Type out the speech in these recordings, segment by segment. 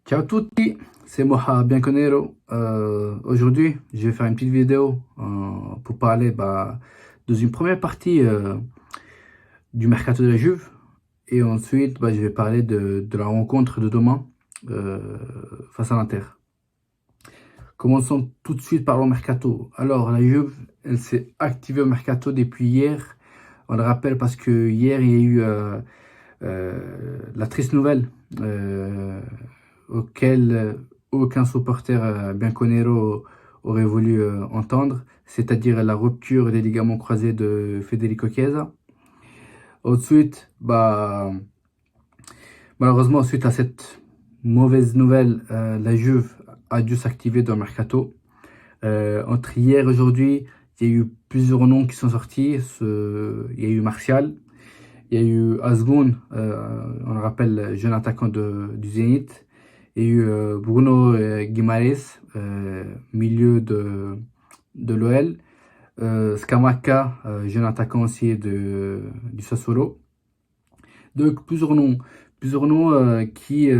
Ciao a tutti, c'est Moha Bianconero. Aujourd'hui, je vais faire une petite vidéo pour parler de une première partie du mercato de la Juve. Et ensuite, je vais parler de la rencontre de demain euh, face à l'Inter. Commençons tout de suite par le mercato. Alors, la Juve, elle s'est activée au mercato depuis hier. On le rappelle parce que hier, il y a eu la triste nouvelle auquel aucun supporter bianconero aurait voulu entendre, c'est-à-dire la rupture des ligaments croisés de Federico Chiesa. Ensuite, malheureusement, suite à cette mauvaise nouvelle, la Juve a dû s'activer dans le mercato. Entre hier et aujourd'hui, il y a eu plusieurs noms qui sont sortis. Il y a eu Martial, il y a eu Azmoun, on le rappelle, jeune attaquant du Zénith. Il y a eu Bruno Guimaraes, milieu de l'OL. Scamacca, jeune attaquant aussi du Sassuolo. Donc plusieurs noms qui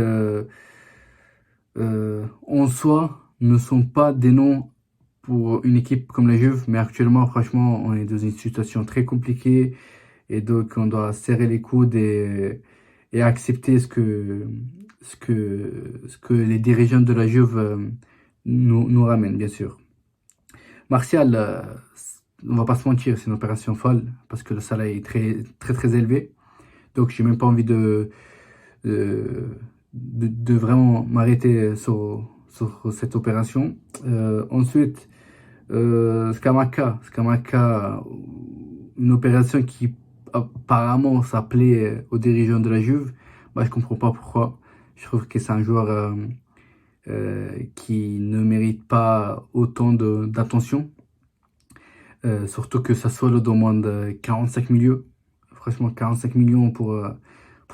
en soi ne sont pas des noms pour une équipe comme la Juve, mais actuellement, franchement, on est dans une situation très compliquée et donc on doit serrer les coudes et accepter ce que les dirigeants de la Juve nous ramènent, bien sûr. Martial, on va pas se mentir, c'est une opération folle parce que le salaire est très très très élevé. Donc j'ai même pas envie de, de vraiment m'arrêter sur cette opération. Ensuite, Scamacca, une opération qui apparemment s'appelait aux dirigeants de la Juve. Je comprends pas pourquoi. Je trouve que c'est un joueur qui ne mérite pas autant d'attention. Surtout que Sassuolo demande 45 millions. Franchement, 45 millions pour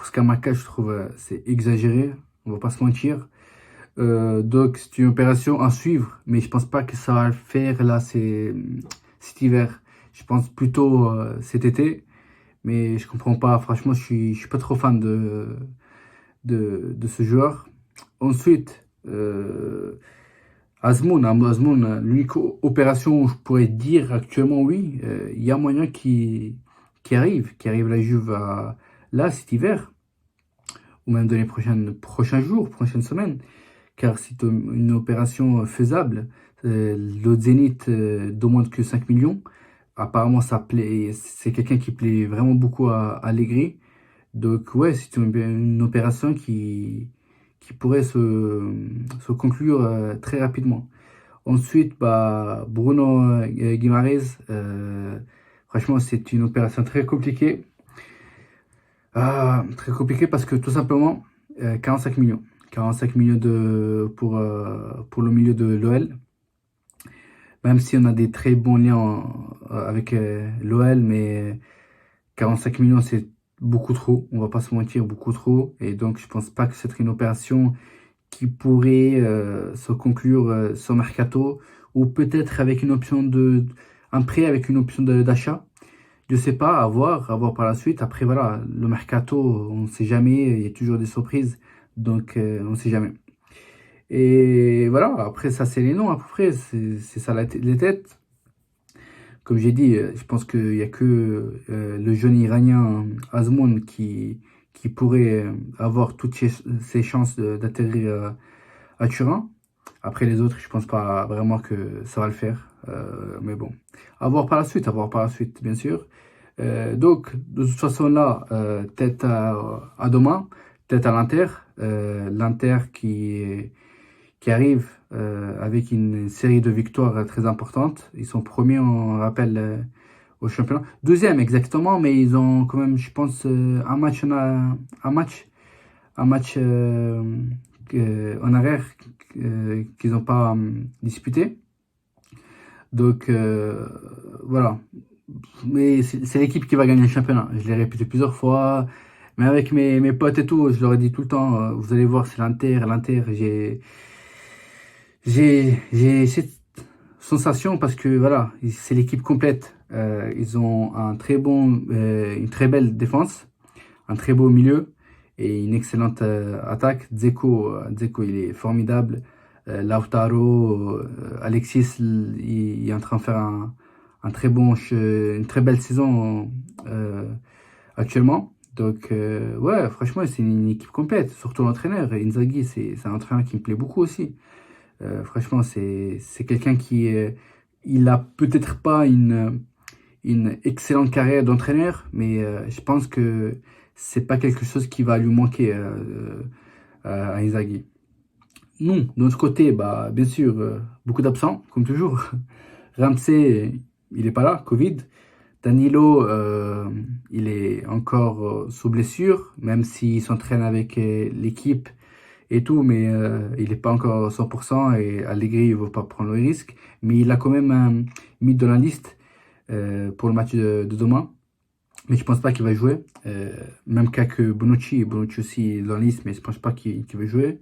Scamacca, je trouve c'est exagéré. On va pas se mentir. Donc, c'est une opération à suivre, mais je pense pas que ça va le faire là, cet hiver. Je pense plutôt cet été, mais je comprends pas. Franchement, je suis pas trop fan de ce joueur. Ensuite, Azmoun, l'unique opération où je pourrais dire actuellement oui, il y a moyen qui arrive la Juve là cet hiver, ou même dans les prochains jours, prochaines semaines, car c'est une opération faisable. Le Zénith demande que 5 millions. Apparemment, ça plaît, c'est quelqu'un qui plaît vraiment beaucoup à Allegri. Donc, ouais, c'est une opération qui pourrait se conclure très rapidement. Ensuite, Bruno Guimaraes, franchement, c'est une opération très compliquée. Très compliquée parce que tout simplement, 45 millions. 45 millions pour le milieu de l'OL. Même si on a des très bons liens avec l'OL, mais 45 millions, c'est beaucoup trop. On va pas se mentir, beaucoup trop. Et donc, je pense pas que c'est une opération qui pourrait se conclure sans mercato ou peut-être avec une option un prêt avec une option d'achat. Je sais pas, à voir par la suite. Après, voilà, le mercato, on ne sait jamais, il y a toujours des surprises, donc on ne sait jamais. Et voilà, après, ça, c'est les noms à peu près, c'est ça les têtes. Comme j'ai dit, je pense qu'il n'y a que le jeune Iranien Azmoun qui pourrait avoir toutes ses chances d'atterrir à Turin. Après les autres, je pense pas vraiment que ça va le faire. Mais bon, à voir par la suite, bien sûr. Donc, de toute façon, là, tête à demain, tête à l'Inter. L'Inter qui arrive avec une série de victoires très importantes. Ils sont premiers, on rappelle, au championnat. Deuxième, exactement, mais ils ont quand même, je pense, un match en arrière qu'ils n'ont pas disputé. Donc, voilà. Mais c'est l'équipe qui va gagner le championnat. Je l'ai répété plusieurs fois. Mais avec mes potes et tout, je leur ai dit tout le temps, vous allez voir, c'est l'Inter. J'ai cette sensation parce que voilà, c'est l'équipe complète. Ils ont une très belle défense, un très beau milieu et une excellente attaque. Dzeko, il est formidable. Lautaro, Alexis, il est en train de faire une très belle saison actuellement. Donc, ouais, franchement, c'est une équipe complète, surtout l'entraîneur. Inzaghi, c'est un entraîneur qui me plaît beaucoup aussi. Franchement, c'est quelqu'un il a peut-être pas une excellente carrière d'entraîneur, mais je pense que c'est pas quelque chose qui va lui manquer à Inzaghi. Nous, de notre côté, bah, bien sûr, beaucoup d'absents, comme toujours. Ramsey, il est pas là, Covid. Danilo, il est encore sous blessure, même s'il s'entraîne avec l'équipe et tout, mais il n'est pas encore 100% et Allegri ne veut pas prendre le risque. Mais il a quand même mis dans la liste pour le match de demain. Mais je pense pas qu'il va jouer. Même cas que Bonucci. Bonucci aussi est dans la liste, mais je pense pas qu'il va jouer.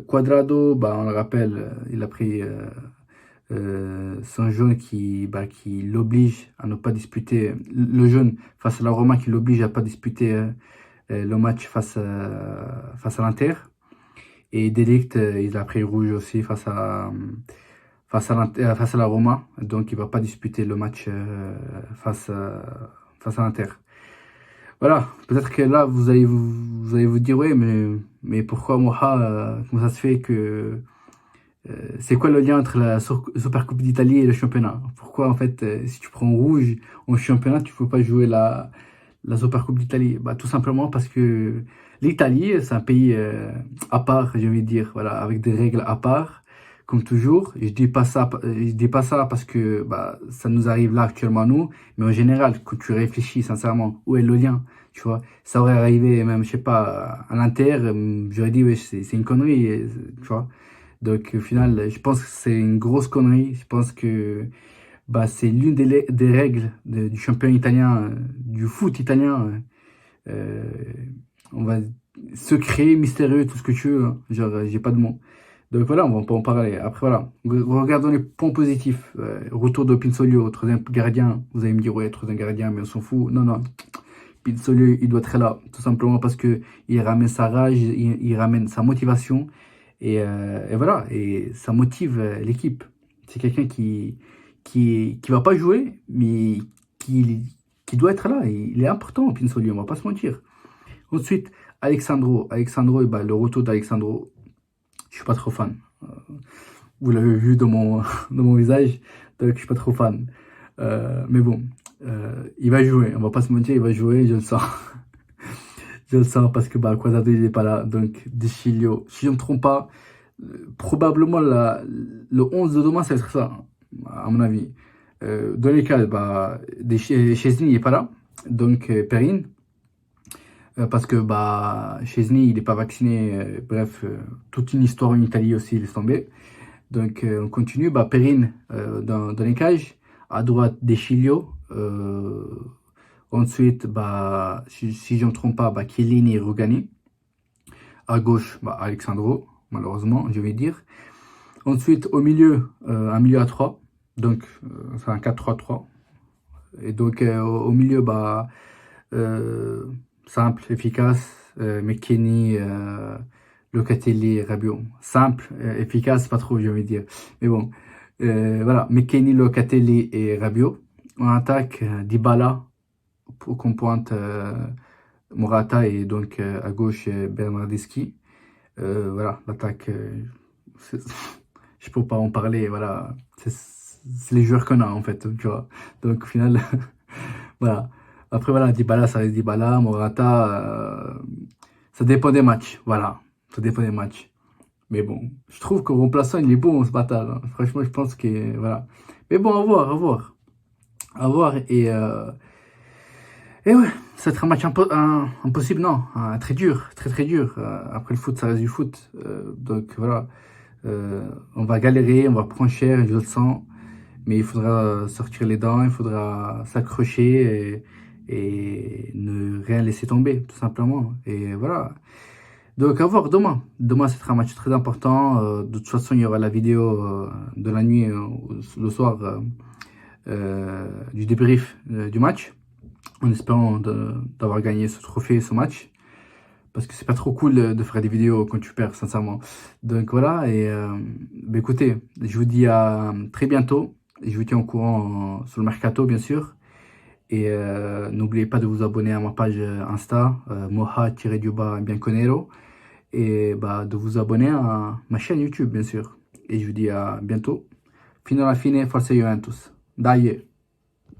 Quadrado, bah, on le rappelle, il a pris son jaune qui l'oblige à ne pas disputer, le jaune face à la Roma qui l'oblige à ne pas disputer le match face à l'Inter. Et De Ligt, il a pris rouge aussi face à la Roma, donc il ne va pas disputer le match face à l'Inter. Voilà, peut-être que là, vous allez vous dire, ouais, mais pourquoi Moha, comment ça se fait que... c'est quoi le lien entre la Super Coupe d'Italie et le championnat? Pourquoi, en fait, si tu prends rouge en championnat, tu ne peux pas jouer la Super Coupe d'Italie? Bah, tout simplement parce que l'Italie, c'est un pays à part, j'ai envie de dire, voilà, avec des règles à part, comme toujours. Je dis pas ça parce que bah, ça nous arrive là actuellement, nous, mais en général, quand tu réfléchis sincèrement, où est le lien? Tu vois, ça aurait arrivé même, je sais pas, à l'Inter, j'aurais dit, ouais, c'est une connerie, tu vois. Donc, au final, je pense que c'est une grosse connerie. Je pense que bah, c'est l'une des règles du championnat italien, du foot italien. euh, on va secret, mystérieux, tout ce que tu veux, hein. Genre, j'ai pas de mots. Donc voilà, on va pas en parler. Après, voilà. Regardons les points positifs. Retour de Pinsoglio, troisième gardien. Vous allez me dire, ouais, troisième gardien, mais on s'en fout. Non, non. Pinsoglio, il doit être là. Tout simplement parce que il ramène sa rage, il ramène sa motivation. Et voilà, et ça motive l'équipe. C'est quelqu'un qui va pas jouer, mais qui doit être là. Il est important, Pinsoli, on va pas se mentir. Ensuite, Alexandro. Alexandro, bah, le retour d'Alexandro, je suis pas trop fan. Vous l'avez vu dans dans mon visage, donc je suis pas trop fan. Mais bon, il va jouer, on va pas se mentir, il va jouer, je le sens. Je le sens parce que bah, Quadrado il n'est pas là. Donc, De Sciglio, si je ne me trompe pas, probablement le 11 de demain, ça va être ça, à mon avis. Dans les cas, bah, Chesney n'est pas là. Donc, Perrine. Parce que bah, Chesney, il n'est pas vacciné. Bref, toute une histoire en Italie aussi, il est tombé. Donc, on continue. Bah, Perrine dans les cages. À droite, De Sciglio. Ensuite, bah, si je ne me trompe pas, bah, Chiellini et Rugani. À gauche, bah, Alexandro, malheureusement, je vais dire. Ensuite, au milieu, un milieu à 3. Donc, c'est un 4-3-3. Et donc, au milieu, bah, simple, efficace. McKennie, Locatelli, Rabiot. Simple, efficace, pas trop, je vais dire. Mais bon, voilà. McKennie, Locatelli et Rabiot. En attaque, Dybala, qu'on pointe Morata et donc à gauche Bernardeschi. Voilà, l'attaque, je peux pas en parler, voilà, c'est les joueurs qu'on a en fait, tu vois. Donc au final, voilà. Après voilà, Dybala, ça reste Dybala, Morata, ça dépend des matchs, voilà, ça dépend des matchs. Mais bon, je trouve qu'au remplaçant, il est bon ce bâtard, hein. Franchement, je pense que, voilà. Mais bon, à voir, à voir. À voir et ouais, ça va être un match impossible, non, très dur, très très dur. Après le foot, ça reste du foot. Donc voilà, on va galérer, on va prendre cher, je le sens. Mais il faudra sortir les dents, il faudra s'accrocher et ne rien laisser tomber, tout simplement. Et voilà. Donc à voir demain. Demain, ce sera un match très important. De toute façon, il y aura la vidéo de la nuit, le soir, du débrief du match en espérant d'avoir gagné ce trophée, ce match. parce que c'est pas trop cool de faire des vidéos quand tu perds, sincèrement. Donc voilà, et bah, écoutez, je vous dis à très bientôt. Et je vous tiens au courant sur le mercato, bien sûr. Et n'oubliez pas de vous abonner à ma page Insta, moha-bianconero. Et bah, de vous abonner à ma chaîne YouTube, bien sûr. Et je vous dis à bientôt. Fino alla fine, forza Juventus. Dai!